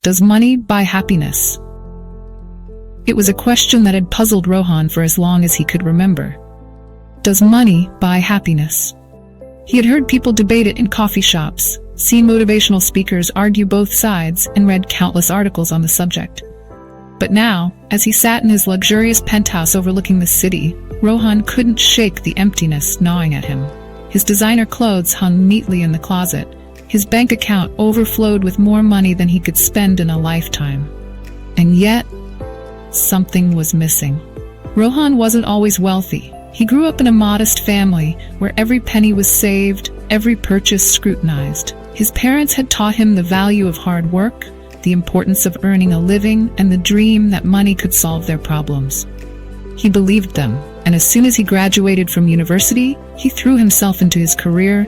Does money buy happiness? It was a question that had puzzled Rohan for as long as he could remember. Does money buy happiness? He had heard people debate it in coffee shops, seen motivational speakers argue both sides, and read countless articles on the subject. But now, as he sat in his luxurious penthouse overlooking the city, Rohan couldn't shake the emptiness gnawing at him. His designer clothes hung neatly in the closet. His bank account overflowed with more money than he could spend in a lifetime. And yet, something was missing. Rohan wasn't always wealthy. He grew up in a modest family where every penny was saved, every purchase scrutinized. His parents had taught him the value of hard work, the importance of earning a living, and the dream that money could solve their problems. He believed them, and as soon as he graduated from university, he threw himself into his career,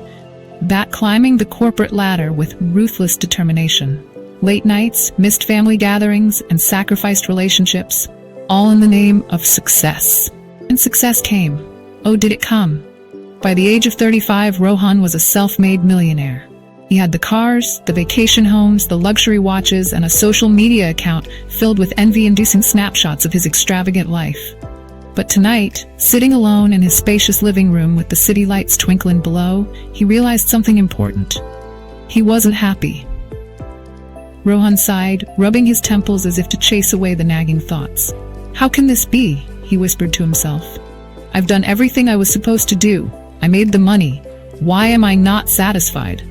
climbing the corporate ladder with ruthless determination. Late nights, missed family gatherings, and sacrificed relationships, all in the name of success. And success came. Oh, did it come? By the age of 35, Rohan was a self-made millionaire. He had the cars, the vacation homes, the luxury watches, and a social media account filled with envy-inducing snapshots of his extravagant life. But tonight, sitting alone in his spacious living room with the city lights twinkling below, he realized something important. He wasn't happy. Rohan sighed, rubbing his temples as if to chase away the nagging thoughts. How can this be? He whispered to himself. I've done everything I was supposed to do. I made the money. Why am I not satisfied?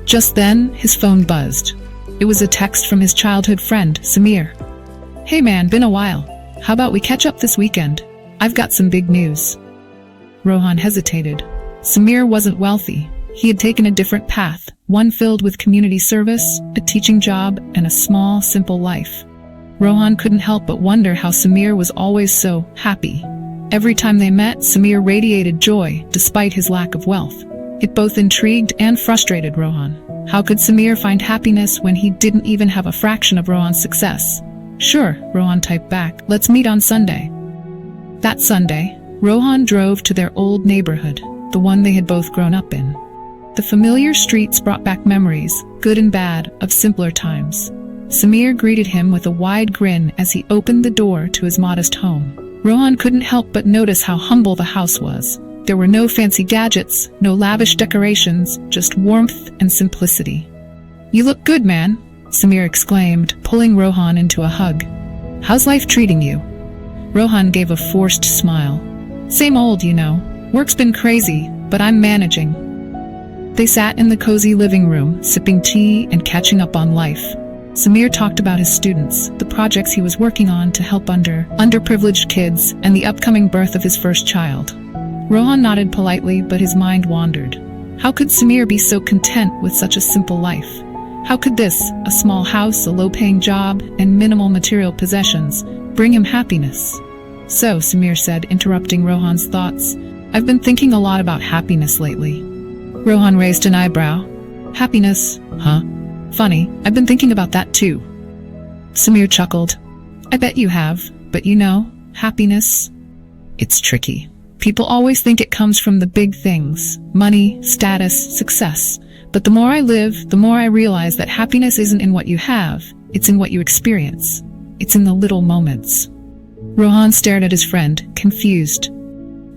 Just then, his phone buzzed. It was a text from his childhood friend, Samir. Hey man, been a while. How about we catch up this weekend? I've got some big news. Rohan hesitated. Samir wasn't wealthy. He had taken a different path, one filled with community service, a teaching job, and a small, simple life. Rohan couldn't help but wonder how Samir was always so happy. Every time they met, Samir radiated joy, despite his lack of wealth. It both intrigued and frustrated Rohan. How could Samir find happiness when he didn't even have a fraction of Rohan's success? Sure, Rohan typed back. Let's meet on Sunday. That Sunday, Rohan drove to their old neighborhood, the one they had both grown up in. The familiar streets brought back memories, good and bad, of simpler times. Samir greeted him with a wide grin as he opened the door to his modest home. Rohan couldn't help but notice how humble the house was. There were no fancy gadgets, no lavish decorations, just warmth and simplicity. You look good, man, Samir exclaimed, pulling Rohan into a hug. How's life treating you? Rohan gave a forced smile. Same old, you know. Work's been crazy, but I'm managing. They sat in the cozy living room, sipping tea and catching up on life. Samir talked about his students, the projects he was working on to help underprivileged kids, and the upcoming birth of his first child. Rohan nodded politely, but his mind wandered. How could Samir be so content with such a simple life? How could this, a small house, a low-paying job, and minimal material possessions, bring him happiness? So, Samir said, interrupting Rohan's thoughts, I've been thinking a lot about happiness lately. Rohan raised an eyebrow. Happiness? Huh? Funny, I've been thinking about that too. Samir chuckled. I bet you have, but you know, happiness, it's tricky. People always think it comes from the big things, money, status, success. But the more I live, the more I realize that happiness isn't in what you have, it's in what you experience. It's in the little moments. Rohan stared at his friend, confused.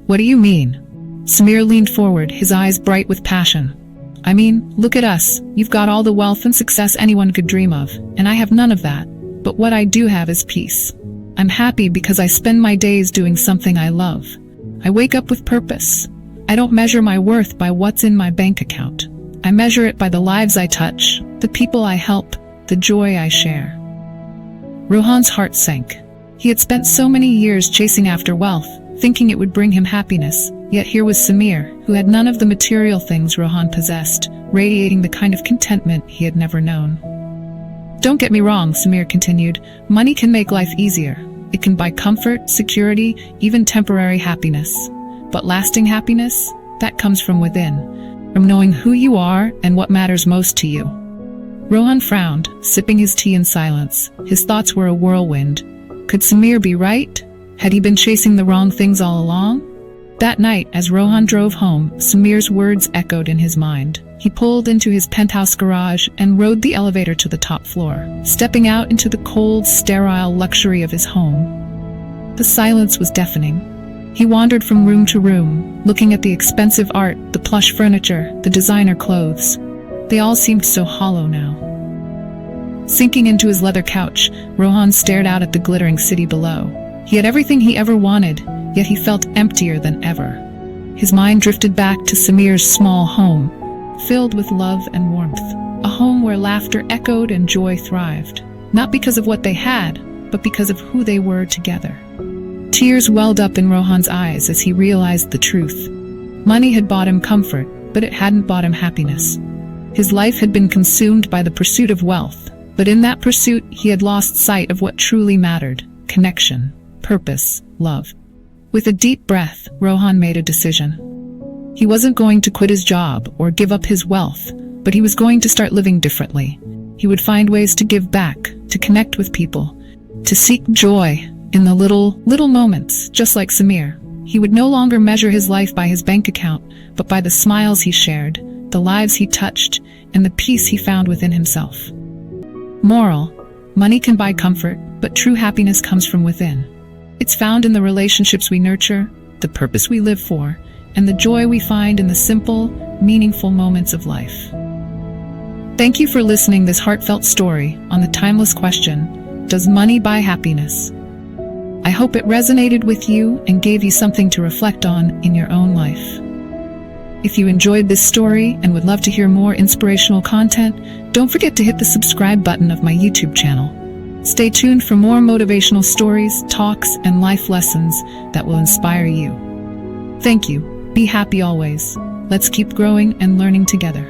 What do you mean? Samir leaned forward, his eyes bright with passion. I mean, look at us. You've got all the wealth and success anyone could dream of, and I have none of that. But what I do have is peace. I'm happy because I spend my days doing something I love. I wake up with purpose. I don't measure my worth by what's in my bank account. I measure it by the lives I touch, the people I help, the joy I share. Rohan's heart sank. He had spent so many years chasing after wealth, thinking it would bring him happiness. Yet here was Samir, who had none of the material things Rohan possessed, radiating the kind of contentment he had never known. Don't get me wrong, Samir continued. Money can make life easier. It can buy comfort, security, even temporary happiness. But lasting happiness, that comes from within, from knowing who you are and what matters most to you. Rohan frowned, sipping his tea in silence. His thoughts were a whirlwind. Could Samir be right? Had he been chasing the wrong things all along? That night, as Rohan drove home, Samir's words echoed in his mind. He pulled into his penthouse garage and rode the elevator to the top floor, stepping out into the cold, sterile luxury of his home. The silence was deafening. He wandered from room to room, looking at the expensive art, the plush furniture, the designer clothes. They all seemed so hollow now. Sinking into his leather couch, Rohan stared out at the glittering city below. He had everything he ever wanted, yet he felt emptier than ever. His mind drifted back to Samir's small home, filled with love and warmth. A home where laughter echoed and joy thrived, not because of what they had, but because of who they were together. Tears welled up in Rohan's eyes as he realized the truth. Money had bought him comfort, but it hadn't bought him happiness. His life had been consumed by the pursuit of wealth, but in that pursuit he had lost sight of what truly mattered: connection, purpose, love. With a deep breath, Rohan made a decision. He wasn't going to quit his job or give up his wealth, but he was going to start living differently. He would find ways to give back, to connect with people, to seek joy in the little moments, just like Samir. He would no longer measure his life by his bank account, but by the smiles he shared, the lives he touched, and the peace he found within himself. Moral: money can buy comfort, but true happiness comes from within. It's found in the relationships we nurture, the purpose we live for, and the joy we find in the simple, meaningful moments of life. Thank you for listening this heartfelt story on the timeless question, does money buy happiness? I hope it resonated with you and gave you something to reflect on in your own life. If you enjoyed this story and would love to hear more inspirational content, don't forget to hit the subscribe button of my YouTube channel. Stay tuned for more motivational stories, talks, and life lessons that will inspire you. Thank you. Be happy always. Let's keep growing and learning together.